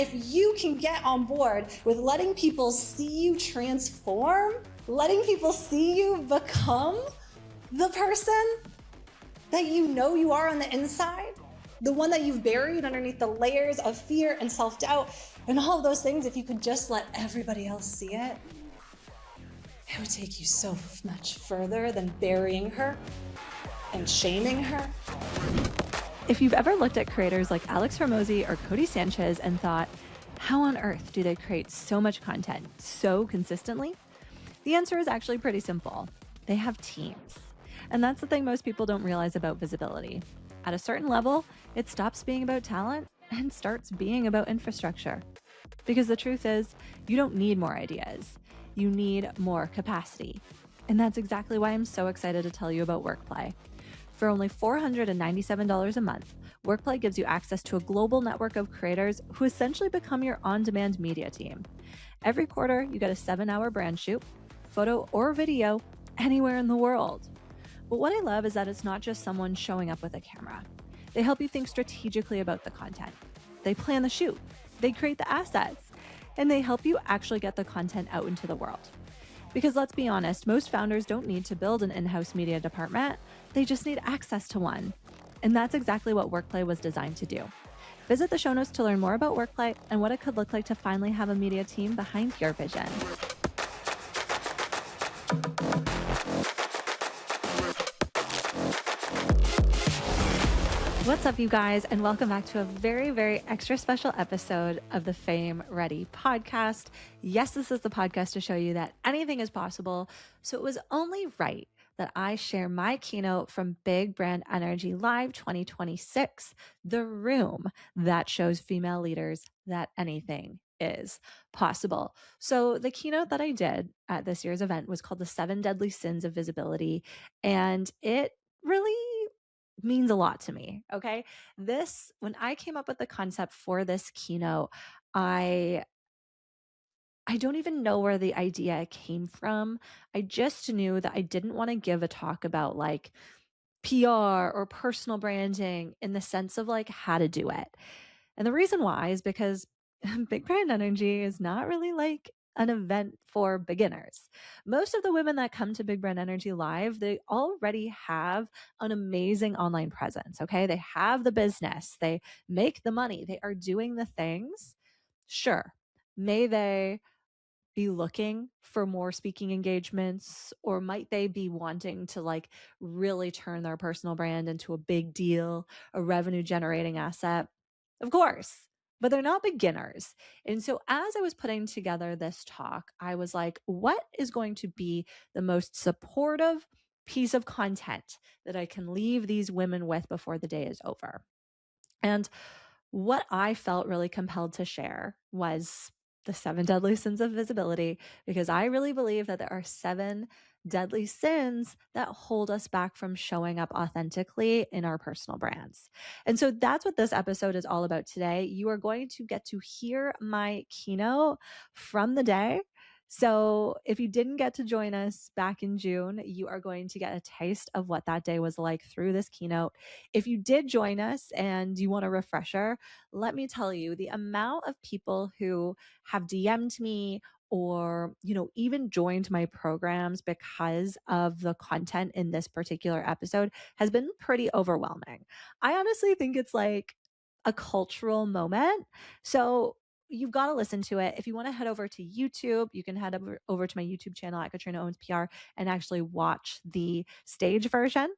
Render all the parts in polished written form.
if you can get on board with letting people see you transform, letting people see you become the person that you know you are on the inside, the one that you've buried underneath the layers of fear and self-doubt and all of those things, if you could just let everybody else see it, it would take you so much further than burying her and shaming her. If you've ever looked at creators like Alex Hormozi or Cody Sanchez and thought, how on earth do they create so much content so consistently? The answer is actually pretty simple. They have teams. And that's the thing most people don't realize about visibility. At a certain level, it stops being about talent and starts being about infrastructure. Because the truth is, you don't need more ideas. You need more capacity. And that's exactly why I'm so excited to tell you about Workplay. For only $497 a month, Workplay gives you access to a global network of creators who essentially become your on-demand media team. Every quarter, you get a 7-hour brand shoot, photo or video, anywhere in the world. But what I love is that it's not just someone showing up with a camera. They help you think strategically about the content. They plan the shoot, they create the assets, and they help you actually get the content out into the world. Because let's be honest, most founders don't need to build an in-house media department. They just need access to one. And that's exactly what Workplay was designed to do. Visit the show notes to learn more about Workplay and what it could look like to finally have a media team behind your vision. What's up, you guys, and welcome back to a very, very extra special episode of the Fame Ready podcast. Yes, this is the podcast to show you that anything is possible, so it was only right that I share my keynote from Big Brand Energy Live 2026, the room that shows female leaders that anything is possible. So the keynote that I did at this year's event was called The 7 Deadly Sins of Visibility, and it really means a lot to me. Okay. When I came up with the concept for this keynote, I don't even know where the idea came from. I just knew that I didn't want to give a talk about like PR or personal branding in the sense of like how to do it. And the reason why is because Big Brand Energy is not really like an event for beginners. Most of the women that come to Big Brand Energy Live, they already have an amazing online presence, okay? They have the business, they make the money, they are doing the things. Sure, may they be looking for more speaking engagements, or might they be wanting to like really turn their personal brand into a big deal, a revenue generating asset? Of course, but they're not beginners. And so as I was putting together this talk, I was like, what is going to be the most supportive piece of content that I can leave these women with before the day is over? And what I felt really compelled to share was the 7 deadly sins of visibility, because I really believe that there are 7 deadly sins that hold us back from showing up authentically in our personal brands. And so that's what this episode is all about today. You are going to get to hear my keynote from the day. So if you didn't get to join us back in June, you are going to get a taste of what that day was like through this keynote. If you did join us and you want a refresher, let me tell you, the amount of people who have DM'd me or, even joined my programs because of the content in this particular episode has been pretty overwhelming. I honestly think it's like a cultural moment. So you've got to listen to it. If you want to head over to YouTube, you can head over to my YouTube channel at Katrina Owens PR and actually watch the stage version.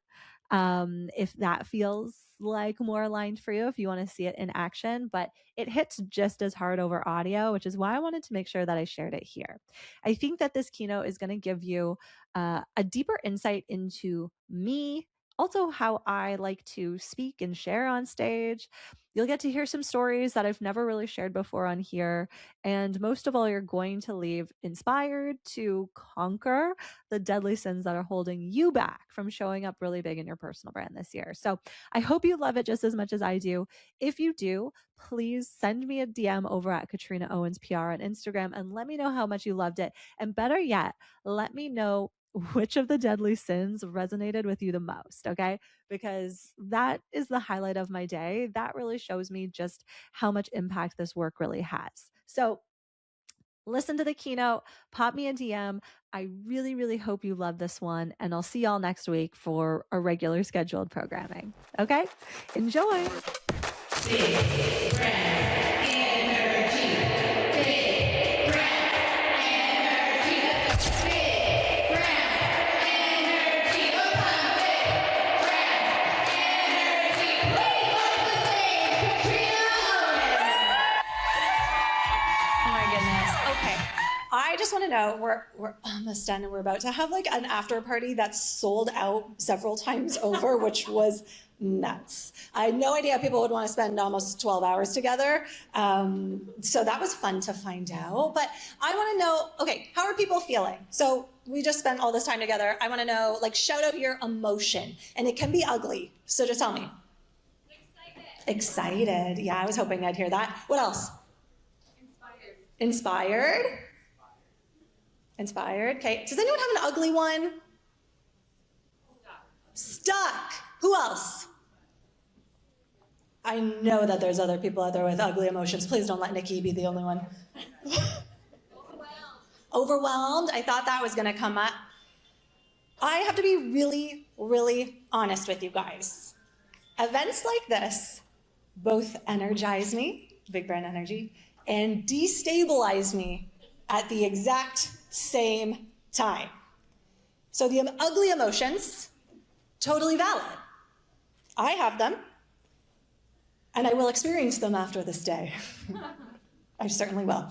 If that feels like more aligned for you, if you want to see it in action, but it hits just as hard over audio, which is why I wanted to make sure that I shared it here. I think that this keynote is going to give you a deeper insight into me, also how I like to speak and share on stage. You'll get to hear some stories that I've never really shared before on here. And most of all, you're going to leave inspired to conquer the deadly sins that are holding you back from showing up really big in your personal brand this year. So I hope you love it just as much as I do. If you do, please send me a DM over at Katrina Owens PR on Instagram and let me know how much you loved it. And better yet, let me know which of the deadly sins resonated with you the most, okay? Because that is the highlight of my day. That really shows me just how much impact this work really has. So listen to the keynote, pop me a DM. I really, really hope you love this one. And I'll see y'all next week for a regular scheduled programming. Okay? Enjoy. Big breath, energy. Big breath, energy. Big breath, energy. Big breath, energy. Please welcome to the stage, Katrina. Oh my goodness. Okay. I just want to know, we're almost done and we're about to have like an after party that's sold out several times over, which was nuts. I had no idea how people would want to spend almost 12 hours together. So that was fun to find out. But I want to know, okay, how are people feeling? So we just spent all this time together. I want to know, like, shout out your emotion. And it can be ugly. So just tell me. Excited. Excited. Yeah, I was hoping I'd hear that. What else? Inspired. Inspired. Okay. Does anyone have an ugly one? Stuck. Who else? I know that there's other people out there with ugly emotions. Please don't let Nikki be the only one. Overwhelmed. I thought that was going to come up. I have to be really, really honest with you guys. Events like this both energize me, big brand energy, and destabilize me at the exact same time. So the ugly emotions, totally valid. I have them, and I will experience them after this day. I certainly will.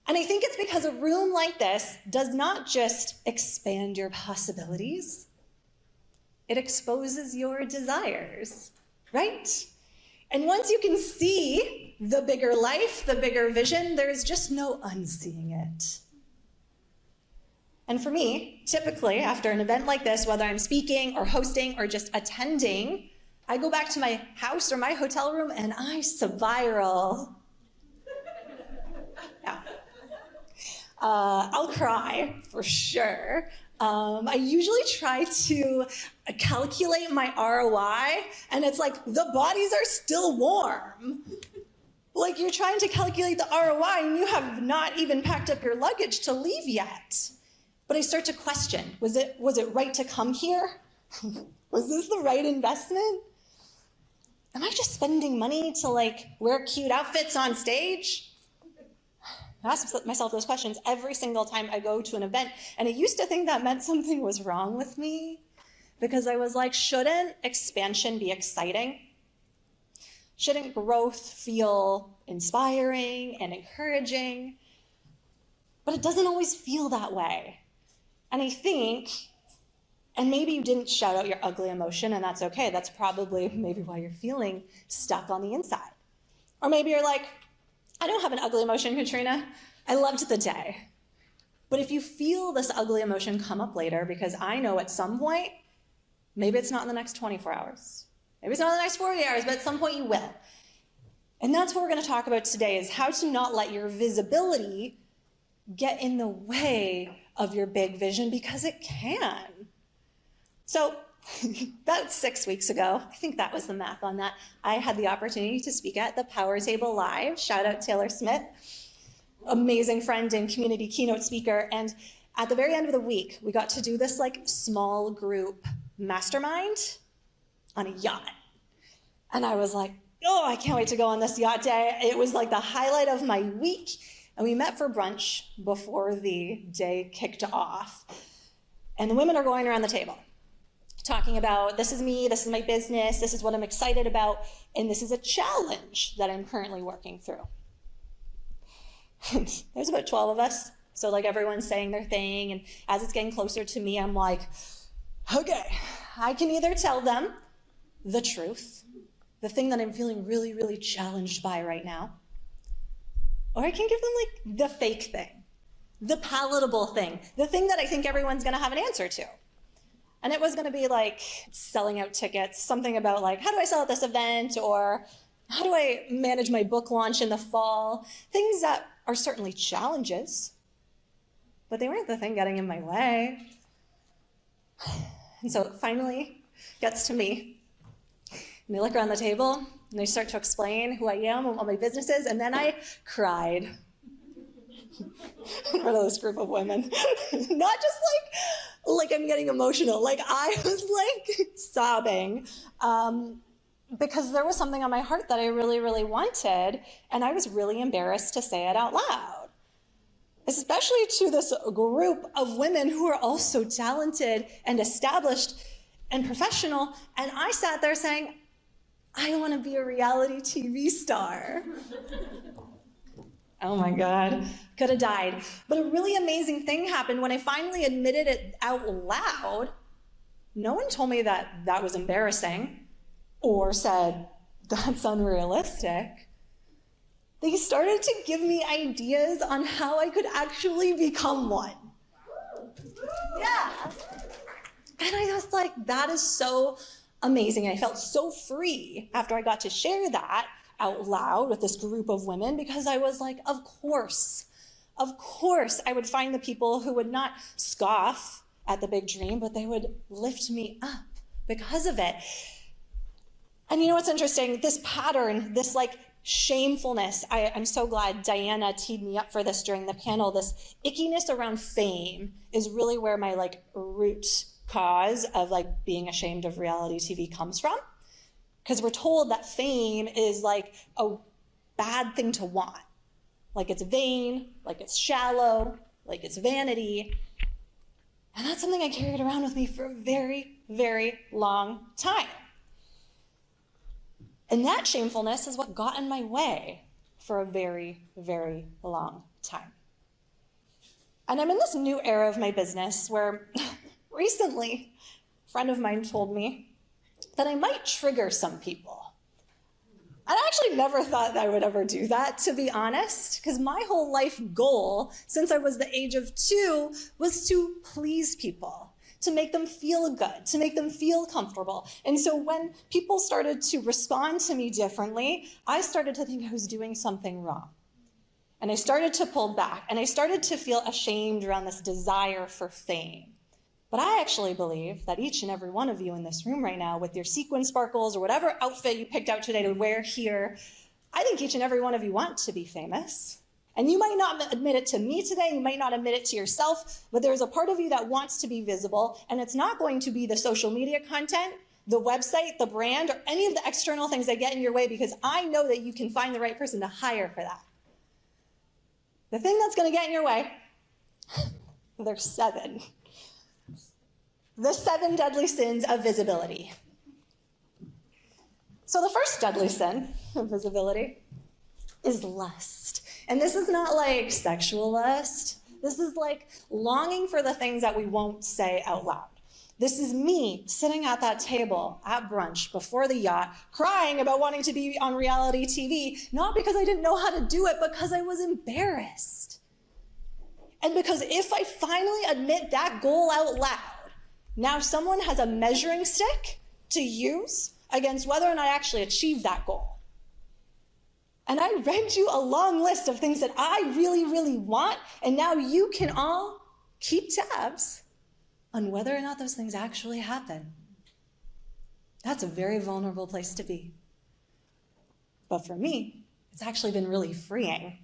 And I think it's because a room like this does not just expand your possibilities, it exposes your desires, right? And once you can see the bigger life, the bigger vision, there's just no unseeing it. And for me, typically, after an event like this, whether I'm speaking or hosting or just attending, I go back to my house or my hotel room and I spiral. Yeah. I'll cry, for sure. I usually try to calculate my ROI, and it's like, the bodies are still warm. Like, you're trying to calculate the ROI, and you have not even packed up your luggage to leave yet. But I start to question, was it right to come here? Was this the right investment? Am I just spending money to, like, wear cute outfits on stage? I ask myself those questions every single time I go to an event. And I used to think that meant something was wrong with me, because I was like, shouldn't expansion be exciting? Shouldn't growth feel inspiring and encouraging? But it doesn't always feel that way. And I think, and maybe you didn't shout out your ugly emotion, and that's okay. That's probably maybe why you're feeling stuck on the inside. Or maybe you're like, I don't have an ugly emotion, Katrina. I loved the day. But if you feel this ugly emotion come up later, because I know at some point, maybe it's not in the next 24 hours, maybe it's not in the next 40 hours, but at some point you will. And that's what we're going to talk about today, is how to not let your visibility get in the way of your big vision, because it can. So about 6 weeks ago, I think that was the math on that, I had the opportunity to speak at the Power Table Live. Shout out Taylor Smith, amazing friend and community keynote speaker. And at the very end of the week, we got to do this like small group mastermind on a yacht. And I was like, oh, I can't wait to go on this yacht day. It was like the highlight of my week. And we met for brunch before the day kicked off. And the women are going around the table talking about, this is me, this is my business, this is what I'm excited about, and this is a challenge that I'm currently working through. There's about 12 of us, so like everyone's saying their thing, and as it's getting closer to me, I'm like, okay, I can either tell them the truth, the thing that I'm feeling really, really challenged by right now, or I can give them like the fake thing, the palatable thing, the thing that I think everyone's gonna have an answer to. And it was going to be like selling out tickets, something about like, how do I sell at this event? Or how do I manage my book launch in the fall? Things that are certainly challenges, but they weren't the thing getting in my way. And so it finally gets to me. And I look around the table, and I start to explain who I am and what my business is, and then I cried. In front of this group of women. Not just like I'm getting emotional. Like I was like sobbing because there was something on my heart that I really, really wanted, and I was really embarrassed to say it out loud. Especially to this group of women who are all so talented and established and professional, and I sat there saying, I want to be a reality TV star. Oh my God, could have died. But a really amazing thing happened when I finally admitted it out loud. No one told me that that was embarrassing or said, that's unrealistic. They started to give me ideas on how I could actually become one. Yeah. And I was like, that is so amazing. I felt so free after I got to share that out loud with this group of women, because I was like, of course I would find the people who would not scoff at the big dream, but they would lift me up because of it. And you know what's interesting? This pattern, this like shamefulness, I'm so glad Diana teed me up for this during the panel. This ickiness around fame is really where my like root cause of like being ashamed of reality TV comes from. Because we're told that fame is like a bad thing to want. Like it's vain, like it's shallow, like it's vanity. And that's something I carried around with me for a very, very long time. And that shamefulness is what got in my way for a very, very long time. And I'm in this new era of my business where recently a friend of mine told me that I might trigger some people. I actually never thought that I would ever do that, to be honest, because my whole life goal since I was the age of 2 was to please people, to make them feel good, to make them feel comfortable. And so when people started to respond to me differently, I started to think I was doing something wrong. And I started to pull back, and I started to feel ashamed around this desire for fame. But I actually believe that each and every one of you in this room right now, with your sequin sparkles or whatever outfit you picked out today to wear here, I think each and every one of you want to be famous. And you might not admit it to me today, you might not admit it to yourself, but there's a part of you that wants to be visible, and it's not going to be the social media content, the website, the brand, or any of the external things that get in your way, because I know that you can find the right person to hire for that. The thing that's going to get in your way, there's 7. The 7 deadly sins of visibility. So the first deadly sin of visibility is lust. And this is not like sexual lust. This is like longing for the things that we won't say out loud. This is me sitting at that table at brunch before the yacht, crying about wanting to be on reality TV, not because I didn't know how to do it, but because I was embarrassed. And because if I finally admit that goal out loud, now someone has a measuring stick to use against whether or not I actually achieve that goal. And I read you a long list of things that I really, really want, and now you can all keep tabs on whether or not those things actually happen. That's a very vulnerable place to be. But for me, it's actually been really freeing.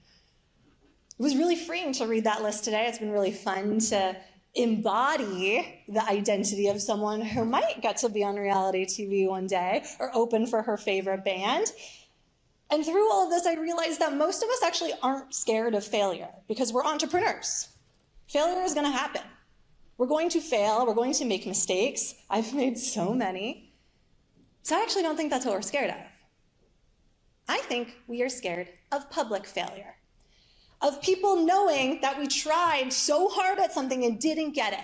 It was really freeing to read that list today. It's been really fun to embody the identity of someone who might get to be on reality TV one day or open for her favorite band. And through all of this, I realized that most of us actually aren't scared of failure because we're entrepreneurs. Failure is going to happen. We're going to fail. We're going to make mistakes. I've made so many. So I actually don't think that's what we're scared of. I think we are scared of public failure, of people knowing that we tried so hard at something and didn't get it.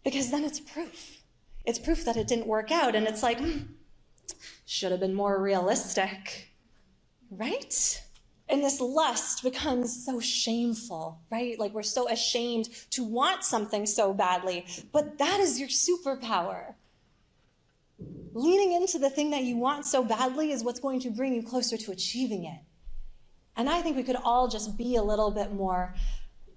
Because then it's proof. It's proof that it didn't work out. And it's like, should have been more realistic, right? And this lust becomes so shameful, right? Like we're so ashamed to want something so badly, but that is your superpower. Leaning into the thing that you want so badly is what's going to bring you closer to achieving it. And I think we could all just be a little bit more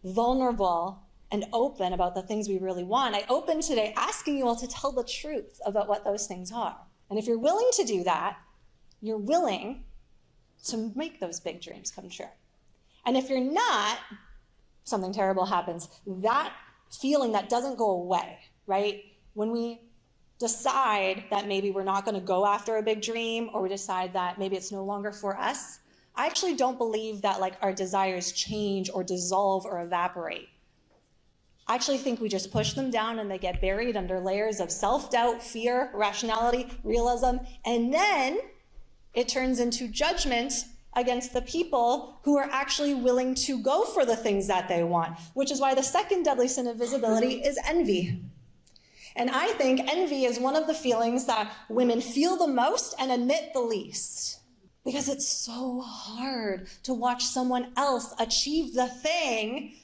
vulnerable and open about the things we really want, I open today asking you all to tell the truth about what those things are. And if you're willing to do that, you're willing to make those big dreams come true. And if you're not, something terrible happens. That feeling that doesn't go away, right? When we decide that maybe we're not going to go after a big dream, or we decide that maybe it's no longer for us, I actually don't believe that like our desires change or dissolve or evaporate. I actually think we just push them down and they get buried under layers of self-doubt, fear, rationality, realism, and then it turns into judgment against the people who are actually willing to go for the things that they want, which is why the second deadly sin of visibility is envy. And I think envy is one of the feelings that women feel the most and admit the least. Because it's so hard to watch someone else achieve the thing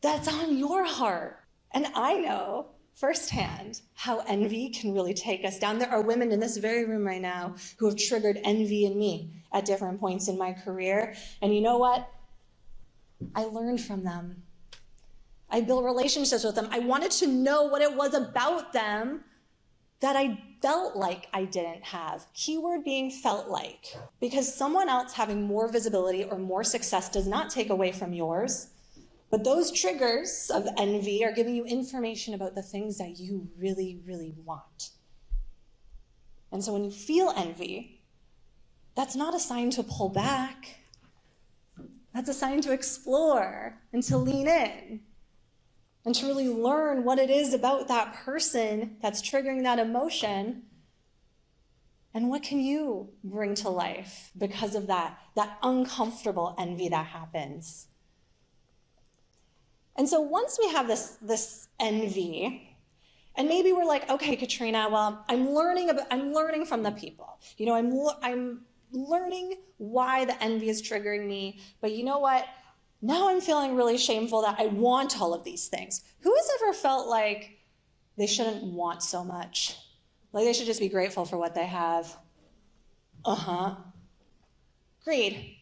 that's on your heart. And I know firsthand how envy can really take us down. There are women in this very room right now who have triggered envy in me at different points in my career. And you know what? I learned from them. I built relationships with them. I wanted to know what it was about them that I felt like I didn't have. Keyword being felt like. Because someone else having more visibility or more success does not take away from yours. But those triggers of envy are giving you information about the things that you really, really want. And so when you feel envy, that's not a sign to pull back. That's a sign to explore and to lean in and to really learn what it is about that person that's triggering that emotion, and what can you bring to life because of that uncomfortable envy that happens. And so once we have this envy, and maybe we're like, okay, Katrina, well, I'm learning from the people. You know, I'm learning why the envy is triggering me, but you know what? Now I'm feeling really shameful that I want all of these things. Who has ever felt like they shouldn't want so much? Like they should just be grateful for what they have? Greed.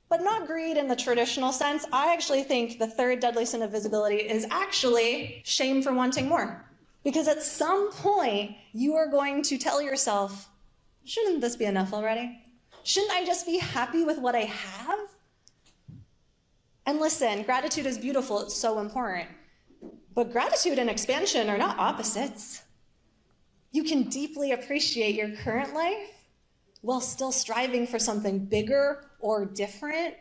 But not greed in the traditional sense. I actually think the third deadly sin of visibility is actually shame for wanting more. Because at some point, you are going to tell yourself, shouldn't this be enough already? Shouldn't I just be happy with what I have? And listen, gratitude is beautiful, it's so important. But gratitude and expansion are not opposites. You can deeply appreciate your current life while still striving for something bigger or different.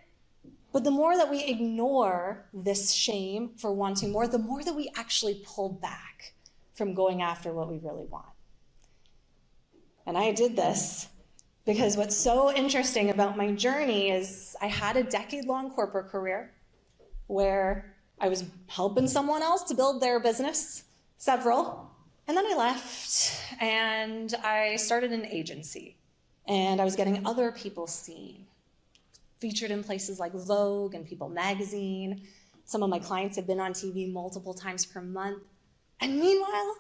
But the more that we ignore this shame for wanting more, the more that we actually pull back from going after what we really want. And I did this because what's so interesting about my journey is I had a decade-long corporate career where I was helping someone else to build their business, several, and then I left and I started an agency, and I was getting other people seen, featured in places like Vogue and People magazine. Some of my clients have been on TV multiple times per month. And meanwhile,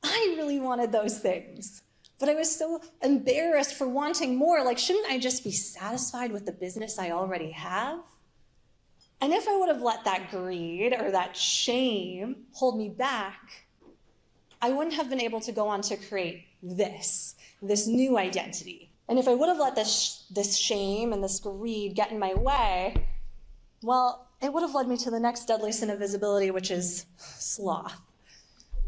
I really wanted those things. But I was so embarrassed for wanting more. Like, shouldn't I just be satisfied with the business I already have? And if I would have let that greed or that shame hold me back, I wouldn't have been able to go on to create this new identity. And if I would have let this shame and this greed get in my way, well, it would have led me to the next deadly sin of visibility, which is sloth.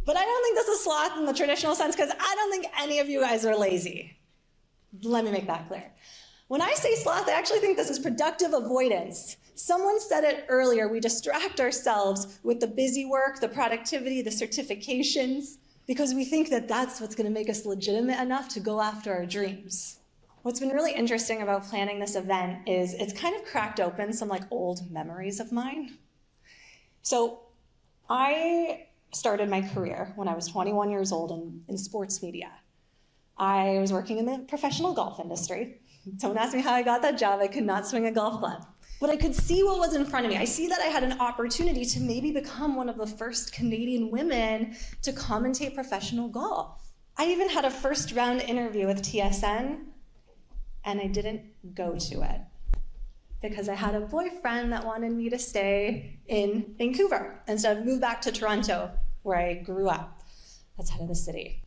But I don't think this is sloth in the traditional sense, because I don't think any of you guys are lazy. Let me make that clear. When I say sloth, I actually think this is productive avoidance. Someone said it earlier, we distract ourselves with the busy work, the productivity, the certifications, because we think that that's what's going to make us legitimate enough to go after our dreams. What's been really interesting about planning this event is it's kind of cracked open some like old memories of mine. So I started my career when I was 21 years old in sports media. I was working in the professional golf industry. Don't ask me how I got that job. I could not swing a golf club. But I could see what was in front of me. I see that I had an opportunity to maybe become one of the first Canadian women to commentate professional golf. I even had a first round interview with TSN, and I didn't go to it. because I had a boyfriend that wanted me to stay in Vancouver instead of move back to Toronto, where I grew up, outside of the city.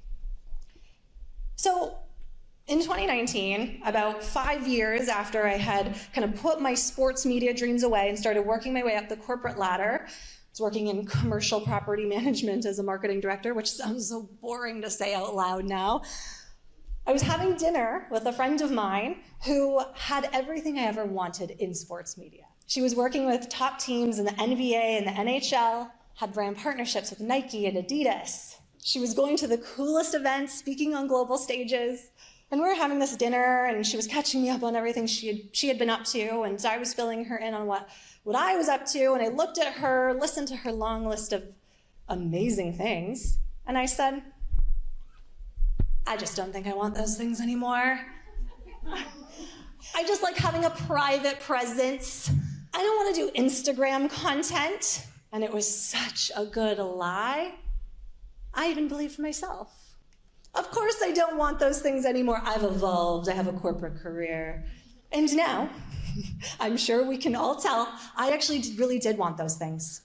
So in 2019, about 5 years after I had kind of put my sports media dreams away and started working my way up the corporate ladder, I was working in commercial property management as a marketing director, which sounds so boring to say out loud now. I was having dinner with a friend of mine who had everything I ever wanted in sports media. She was working with top teams in the NBA and the NHL, had brand partnerships with Nike and Adidas. She was going to the coolest events, speaking on global stages. And we were having this dinner, and she was catching me up on everything she had been up to, and I was filling her in on what I was up to, and I looked at her, listened to her long list of amazing things, and I said, I just don't think I want those things anymore. I just like having a private presence. I don't want to do Instagram content. And it was such a good lie. I even believed myself. Of course I don't want those things anymore. I've evolved. I have a corporate career. And now, I'm sure we can all tell, I actually really did want those things.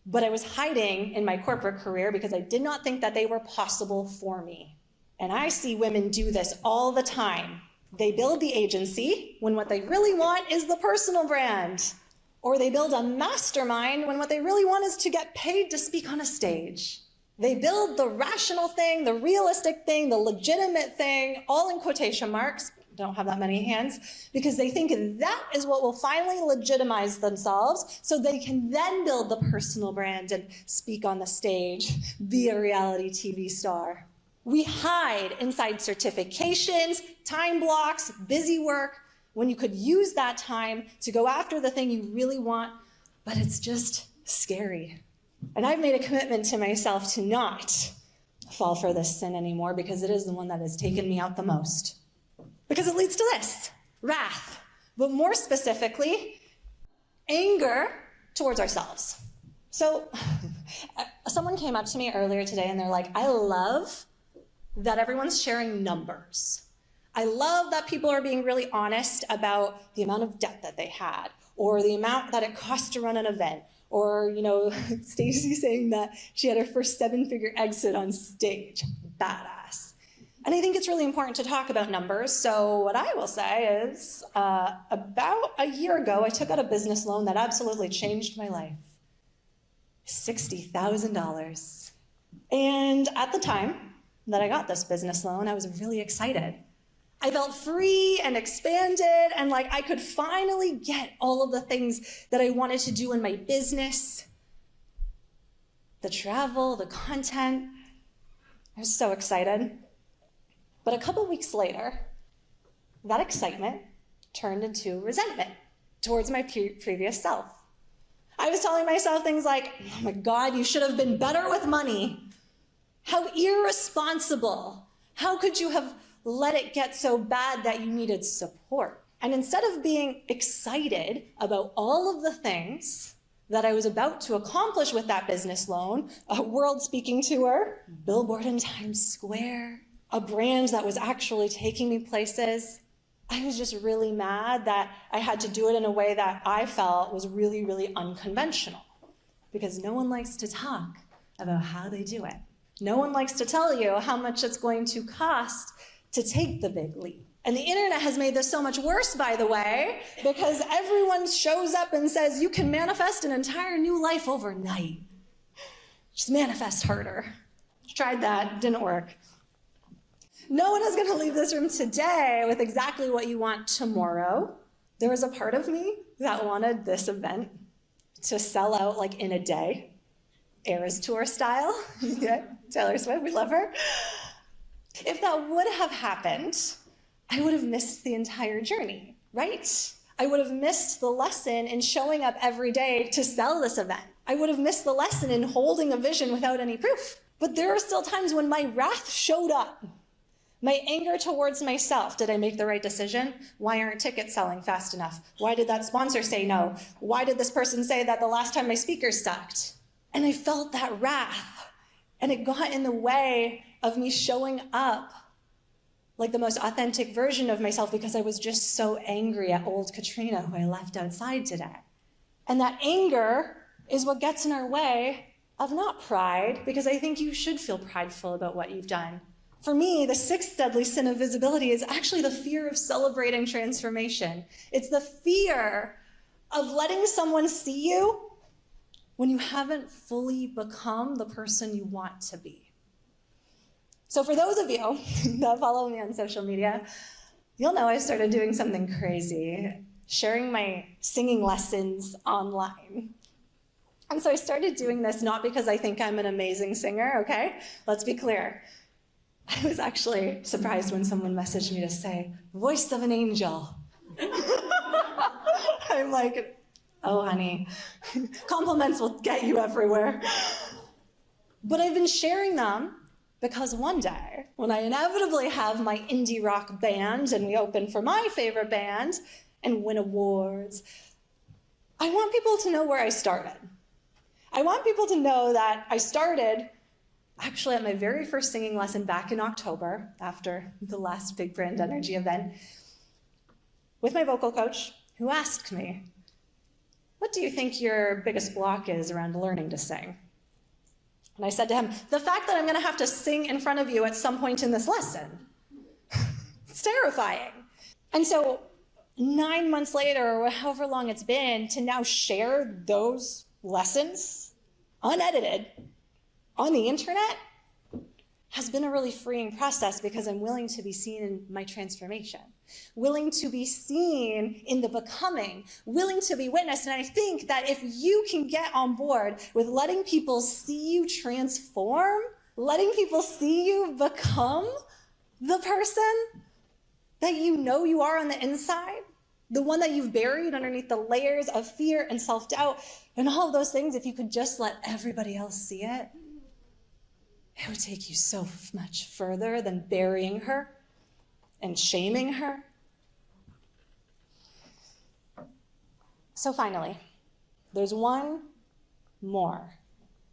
But I was hiding in my corporate career because I did not think that they were possible for me. And I see women do this all the time. They build the agency when what they really want is the personal brand. Or they build a mastermind when what they really want is to get paid to speak on a stage. They build the rational thing, the realistic thing, the legitimate thing, all in quotation marks, don't have that many hands, because they think that is what will finally legitimize themselves so they can then build the personal brand and speak on the stage, be a reality TV star. We hide inside certifications, time blocks, busy work, when you could use that time to go after the thing you really want, but it's just scary. And I've made a commitment to myself to not fall for this sin anymore because it is the one that has taken me out the most. Because it leads to this, wrath, but more specifically, anger towards ourselves. So someone came up to me earlier today and they're like, I love that everyone's sharing numbers. I love that people are being really honest about the amount of debt that they had, or the amount that it cost to run an event, or, Stacey saying that she had her first 7-figure exit on stage. Badass. And I think it's really important to talk about numbers. So what I will say is, about a year ago, I took out a business loan that absolutely changed my life. $60,000. And at the time that I got this business loan, I was really excited. I felt free and expanded, and like I could finally get all of the things that I wanted to do in my business. The travel, the content. I was so excited. But a couple weeks later, that excitement turned into resentment towards my previous self. I was telling myself things like, oh my God, you should have been better with money. How irresponsible. How could you have let it get so bad that you needed support? And instead of being excited about all of the things that I was about to accomplish with that business loan, a world speaking tour, billboard in Times Square, a brand that was actually taking me places, I was just really mad that I had to do it in a way that I felt was really, really unconventional. Because no one likes to talk about how they do it. No one likes to tell you how much it's going to cost to take the big leap. And the internet has made this so much worse, by the way, because everyone shows up and says, you can manifest an entire new life overnight. Just manifest harder. Tried that, didn't work. No one is gonna leave this room today with exactly what you want tomorrow. There was a part of me that wanted this event to sell out like in a day, Eras Tour style. Yeah, Taylor Swift, we love her. If that would have happened, I would have missed the entire journey, right? I would have missed the lesson in showing up every day to sell this event. I would have missed the lesson in holding a vision without any proof. But there are still times when my wrath showed up. My anger towards myself. Did I make the right decision? Why aren't tickets selling fast enough? Why did that sponsor say no? Why did this person say that the last time my speakers sucked? And I felt that wrath. And it got in the way of me showing up like the most authentic version of myself because I was just so angry at old Katrina who I left outside today. And that anger is what gets in our way of not pride, because I think you should feel prideful about what you've done. For me, the sixth deadly sin of visibility is actually the fear of celebrating transformation. It's the fear of letting someone see you when you haven't fully become the person you want to be. So for those of you that follow me on social media, you'll know I started doing something crazy, sharing my singing lessons online. And so I started doing this not because I think I'm an amazing singer, okay? Let's be clear. I was actually surprised when someone messaged me to say, voice of an angel. I'm like, oh, honey, compliments will get you everywhere. But I've been sharing them because one day, when I inevitably have my indie rock band and we open for my favorite band and win awards, I want people to know where I started. I want people to know that I started actually at my very first singing lesson back in October, after the last Big Brand Energy event, with my vocal coach, who asked me, what do you think your biggest block is around learning to sing? And I said to him, the fact that I'm going to have to sing in front of you at some point in this lesson. It's terrifying. And so 9 months later, or however long it's been, to now share those lessons, unedited, on the internet, has been a really freeing process because I'm willing to be seen in my transformation, willing to be seen in the becoming, willing to be witnessed. And I think that if you can get on board with letting people see you transform, letting people see you become the person that you know you are on the inside, the one that you've buried underneath the layers of fear and self-doubt and all of those things, if you could just let everybody else see it, it would take you so much further than burying her and shaming her. So finally, there's one more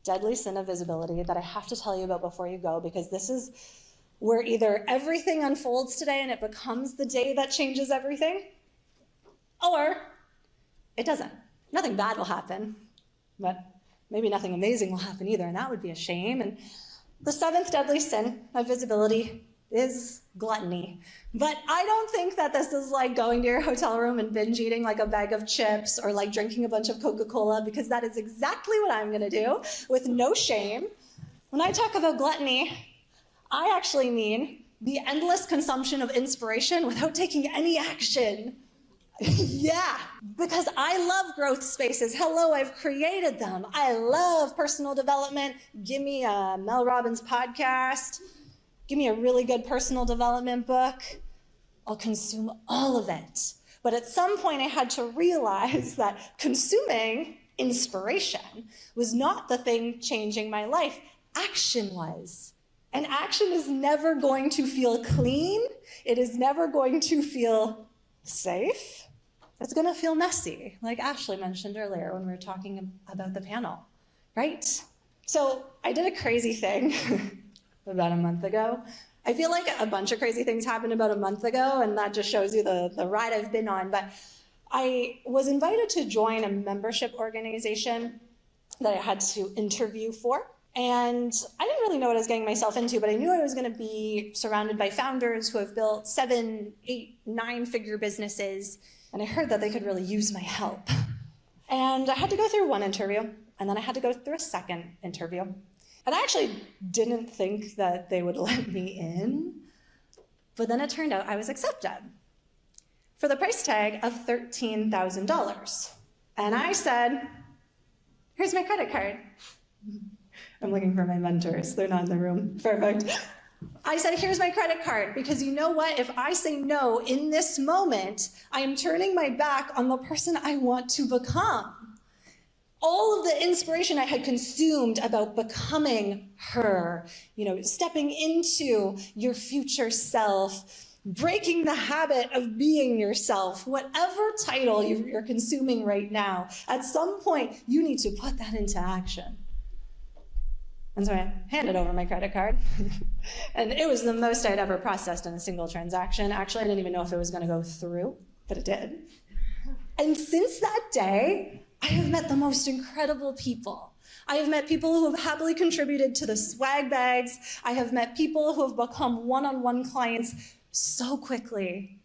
deadly sin of visibility that I have to tell you about before you go, because this is where either everything unfolds today and it becomes the day that changes everything, or it doesn't. Nothing bad will happen, but maybe nothing amazing will happen either, and that would be a shame. And the seventh deadly sin of visibility is gluttony. But I don't think that this is like going to your hotel room and binge eating like a bag of chips or like drinking a bunch of Coca-Cola, because that is exactly what I'm gonna do with no shame. When I talk about gluttony, I actually mean the endless consumption of inspiration without taking any action. Yeah, because I love growth spaces. Hello, I've created them. I love personal development. Give me a Mel Robbins podcast. Give me a really good personal development book. I'll consume all of it. But at some point I had to realize that consuming inspiration was not the thing changing my life. Action was. And action is never going to feel clean. It is never going to feel safe. It's going to feel messy, like Ashley mentioned earlier when we were talking about the panel, right? So I did a crazy thing about a month ago. I feel like a bunch of crazy things happened about a month ago, and that just shows you the ride I've been on. But I was invited to join a membership organization that I had to interview for. And I didn't really know what I was getting myself into, but I knew I was going to be surrounded by founders who have built 7, 8, 9-figure businesses. And I heard that they could really use my help. And I had to go through one interview, and then I had to go through a second interview. And I actually didn't think that they would let me in, but then it turned out I was accepted for the price tag of $13,000. And I said, here's my credit card. I'm looking for my mentors. They're not in the room. Perfect. I said, here's my credit card, because you know what? If I say no in this moment, I am turning my back on the person I want to become. All of the inspiration I had consumed about becoming her, stepping into your future self, breaking the habit of being yourself, whatever title you're consuming right now, at some point, you need to put that into action. And so I handed over my credit card. And it was the most I'd ever processed in a single transaction. Actually, I didn't even know if it was going to go through, but it did. And since that day, I have met the most incredible people. I have met people who have happily contributed to the swag bags. I have met people who have become one-on-one clients so quickly,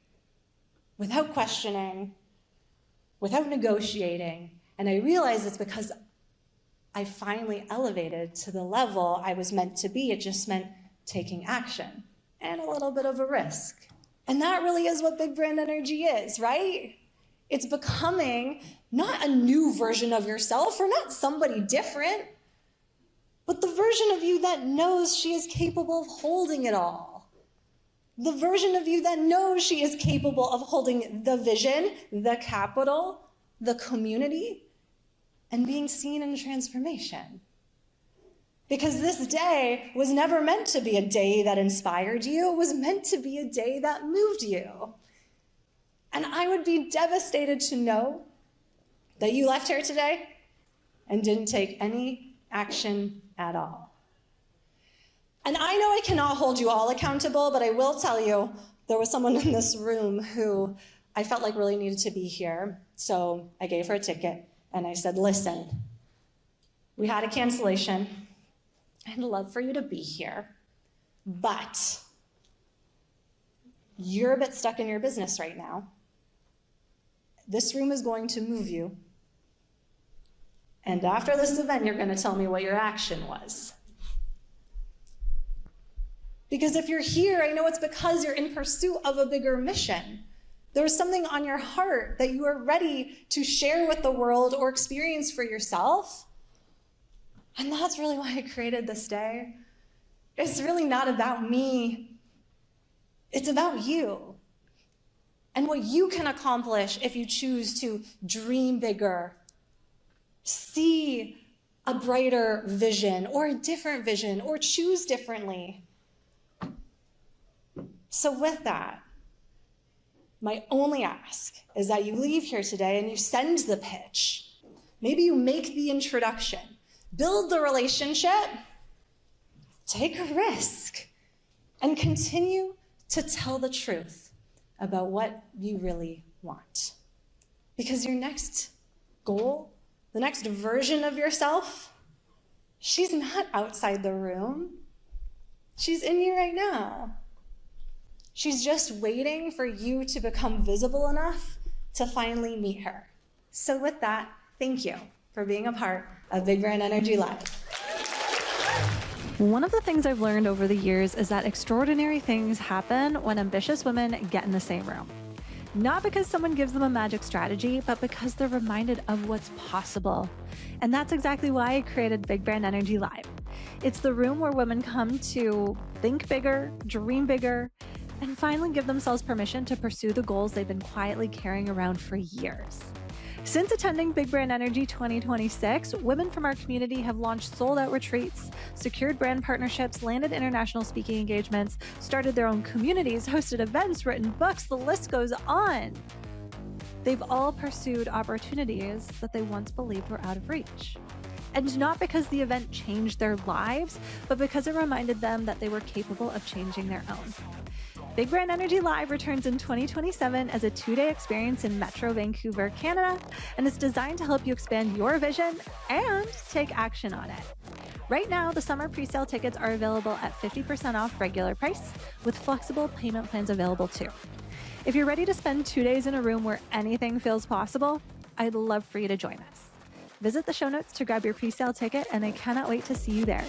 without questioning, without negotiating. And I realize it's because I finally elevated to the level I was meant to be. It just meant taking action and a little bit of a risk. And that really is what big brand energy is, right? It's becoming not a new version of yourself or not somebody different, but the version of you that knows she is capable of holding it all. The version of you that knows she is capable of holding the vision, the capital, the community, and being seen in transformation. Because this day was never meant to be a day that inspired you. It was meant to be a day that moved you. And I would be devastated to know that you left here today and didn't take any action at all. And I know I cannot hold you all accountable, but I will tell you, there was someone in this room who I felt like really needed to be here. So I gave her a ticket and I said, listen, we had a cancellation. I'd love for you to be here, but you're a bit stuck in your business right now. This room is going to move you. And after this event, you're going to tell me what your action was. Because if you're here, I know it's because you're in pursuit of a bigger mission. There's something on your heart that you are ready to share with the world or experience for yourself. And that's really why I created this day. It's really not about me. It's about you. And what you can accomplish if you choose to dream bigger, see a brighter vision or a different vision or choose differently. So with that, my only ask is that you leave here today and you send the pitch. Maybe you make the introduction, build the relationship, take a risk, and continue to tell the truth about what you really want. Because your next goal, the next version of yourself, she's not outside the room. She's in you right now. She's just waiting for you to become visible enough to finally meet her. So with that, thank you for being a part of Big Brand Energy Live. One of the things I've learned over the years is that extraordinary things happen when ambitious women get in the same room. Not because someone gives them a magic strategy, but because they're reminded of what's possible. And that's exactly why I created Big Brand Energy Live. It's the room where women come to think bigger, dream bigger, and finally give themselves permission to pursue the goals they've been quietly carrying around for years. Since attending Big Brand Energy 2026, women from our community have launched sold-out retreats, secured brand partnerships, landed international speaking engagements, started their own communities, hosted events, written books, the list goes on. They've all pursued opportunities that they once believed were out of reach. And not because the event changed their lives, but because it reminded them that they were capable of changing their own. Big Brand Energy Live returns in 2027 as a 2-day experience in Metro Vancouver, Canada, and it's designed to help you expand your vision and take action on it. Right now, the summer presale tickets are available at 50% off regular price, with flexible payment plans available too. If you're ready to spend 2 days in a room where anything feels possible, I'd love for you to join us. Visit the show notes to grab your presale ticket, and I cannot wait to see you there.